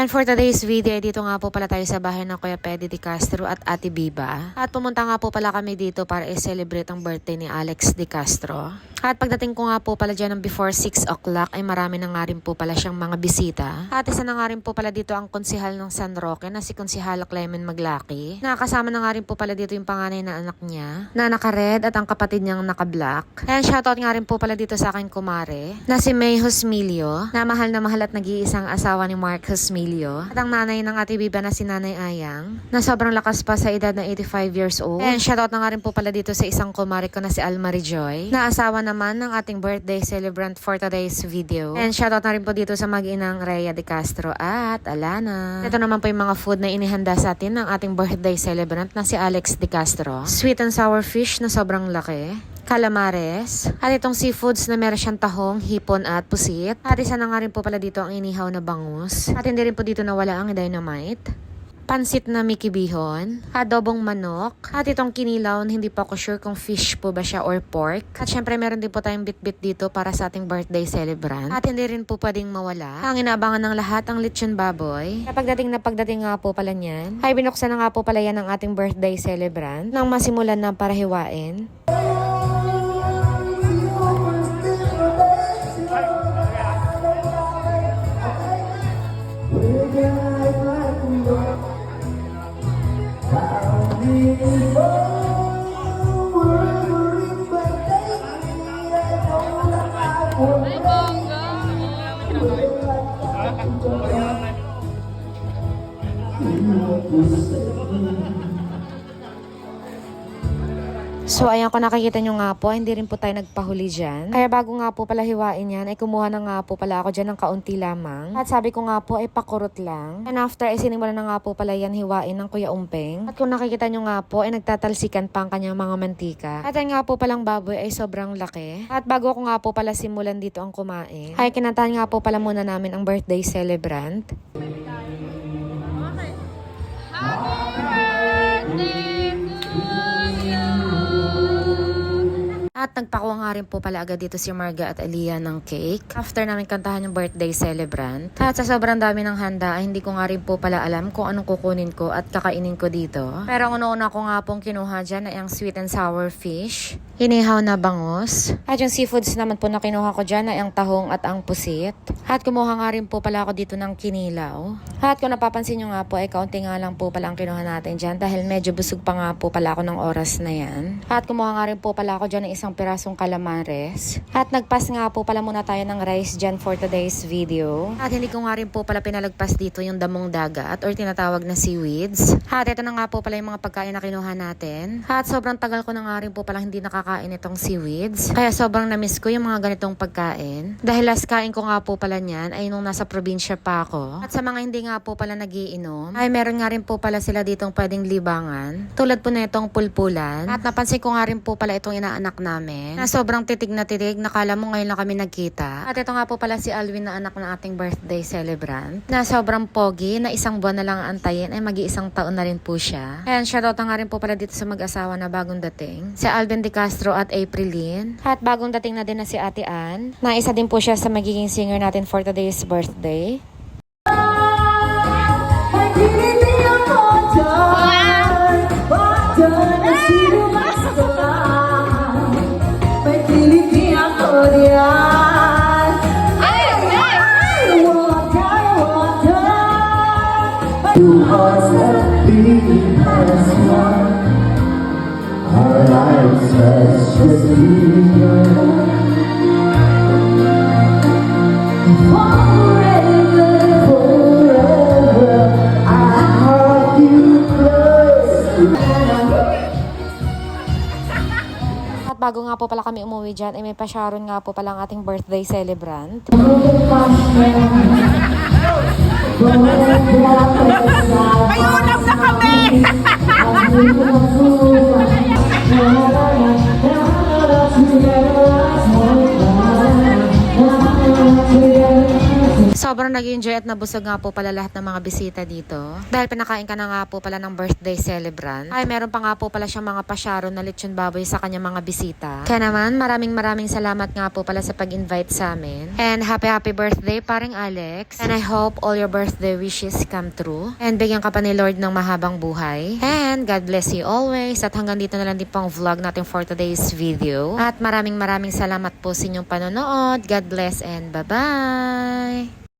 And for today's video, dito nga po pala tayo sa bahay ng Kuya Pedi De Castro at Ate Biba. At pumunta nga po pala kami dito para i-celebrate ang birthday ni Alex De Castro. At pagdating ko nga po pala dyan ng before 6 o'clock ay marami na nga rin po pala siyang mga bisita. At isa na nga rin po pala dito ang konsihal ng San Roque na si Konsihala Clement Maglaki. Nakasama na nga rin po pala dito yung panganay na anak niya na naka-red at ang kapatid niyang naka-black. And shoutout nga rin po pala dito sa akin kumare na si May Hosmilio na mahal at nag-iisang asawa ni Mark Hosmilio. At ang nanay ng Ate Biba na si Nanay Ayang na sobrang lakas pa sa edad na 85 years old. And shoutout na nga rin po pala dito sa isang kumare ko na si Almarie Joy na asawa naman ng ating birthday celebrant for today's video. And shoutout na rin po dito sa mag-inang Rhea De Castro at Alana. Ito naman po yung mga food na inihanda sa atin ng ating birthday celebrant na si Alex De Castro. Sweet and sour fish na sobrang laki, calamares, at itong seafoods na meron siyang tahong, hipon at pusit. At isa na nga rin po pala dito ang inihaw na bangus. At hindi rin po dito nawala ang dynamite. Pansit na Mickey Bihon, adobong manok, at itong kinilaw na hindi pa ako sure kung fish po ba siya or pork. At syempre meron din po tayong bit-bit dito para sa ating birthday celebrant. At hindi rin po pwedeng mawala ang inaabangan ng lahat ang lechon baboy. Pagdating nga po pala niyan, ay binuksan na nga po pala yan ng ating birthday celebrant nang masimulan na para hiwain. So ayan, kung nakikita nyo nga po, hindi rin po tayo nagpahuli dyan. Kaya bago nga po pala hiwain yan, ay kumuha na nga po pala ako dyan ng kaunti lamang. At sabi ko nga po ay pakurot lang. And after ay sinimulan na nga po pala yan hiwain ng Kuya Umpeng. At kung nakikita nyo nga po ay nagtatalsikan pa ang kanyang mga mantika. At yan nga po palang baboy ay sobrang laki. At bago ko nga po pala simulan dito ang kumain, ay kinantahan nga po pala muna namin ang birthday celebrant. At nagpakuha nga rin po pala agad dito si Marga at Aliyah ng cake after namin kantahan yung birthday celebrant. At sa sobrang dami ng handa ay hindi ko nga rin po pala alam kung anong kukunin ko at kakainin ko dito. Pero ang una-una ko nga pong kinuha dyan ay ang sweet and sour fish, inihaw na bangus, at yung seafoods naman po na kinuha ko dyan ay ang tahong at ang pusit. At kumuha nga rin po pala ako dito ng kinilaw. At kung napapansin nyo nga po ay kaunti nga lang po pala ang kinuha natin dyan dahil medyo busog pa nga po pala ako ng oras na yan. At kumuha nga rin po pala ako dyan ng isang pirasong calamares. At nagpas nga po pala muna tayo ng rice dyan for today's video. At hindi ko nga rin po pala pinalagpas dito yung damong dagat or tinatawag na seaweeds. At ito na nga po pala yung mga pagkain na kinuha natin. At sobrang tagal ko na nga rin po pala hindi nakakain itong seaweeds. Kaya sobrang namiss ko yung mga ganitong pagkain. Dahil last kain ko nga po pala niyan ay nung nasa probinsya pa ako. At sa mga hindi nga po pala nagiinom, ay meron nga rin po pala sila ditong pwedeng libangan. Tulad po na itong pulpulan. At napansin ko nga rin po pala itong inaanak namin na sobrang titig na titig, nakala mo ngayon lang kami nagkita. At ito nga po pala si Alwin na anak ng ating birthday celebrant na sobrang pogi na isang buwan na lang antayin ay mag-iisang taon na rin po siya. And shoutout na nga rin po pala dito sa mag-asawa na bagong dating, si Alvin De Castro at Aprilyn. At bagong dating na din na si Ate Ann na isa din po siya sa magiging singer natin for today's birthday. Two hearts that beat as one. Our lives has just begun. Forever, forever, I hold you close. At bago nga po pala kami umuwi dyan, ay may pasyaron nga po pala ang ating birthday celebrant. May unang na kami! Sobrang nag-enjoy at nabusog nga po pala lahat ng mga bisita dito. Dahil pinakain ka na nga po pala ng birthday celebrant. Ay, meron pa nga po pala siyang mga pasyaron na lechon baboy sa kanyang mga bisita. Kaya naman, maraming salamat nga po pala sa pag-invite sa amin. And happy birthday, paring Alex. And I hope all your birthday wishes come true. And bigyan ka pa ni Lord ng mahabang buhay. And God bless you always. At hanggang dito na lang din po ang vlog natin for today's video. At maraming salamat po sa inyong panonood. God bless and bye-bye!